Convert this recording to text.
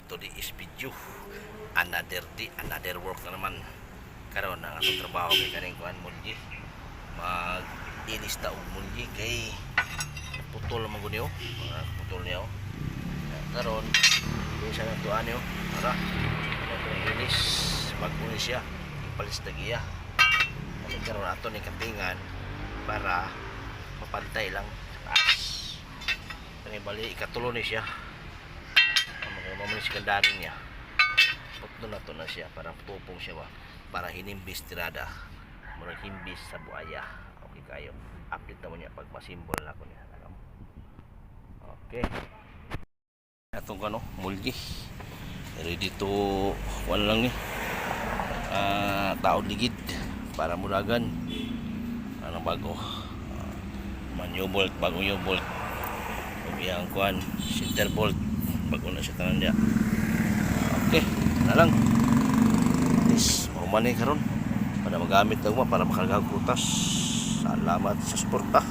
today's video. Another day, another work na naman. Karon ang atong trabaho kay kaning kuan mulgi. Mag-inis ta og mulgi kay putol man gud niyo. Putol niyo. Karon isa na tuan niyo para inis mag-unis siya. Ipalis ta giya. Ani karon ato ni katingan para mapantay lang sa taas. Kani bali ikatulo ni siya. Mamanis kandarin niya. Pagto na to na siya para tupong siya ba para hinimbis tirada. Murag himbis sa buaya. Okay kayo. Update naman niya pag masimbol na ko niya. Okay. Atong kano mulgi. Ready to wala lang ni. Taod ligid para muragan. Anong bago? New bolt, bagong new bolt. Iyang kuan, center bolt. Bago na siya tanan niya. Okay, na lang. Yes, mahumanay karon para magamit lang mo para makarga prutas. Salamat sa suporta.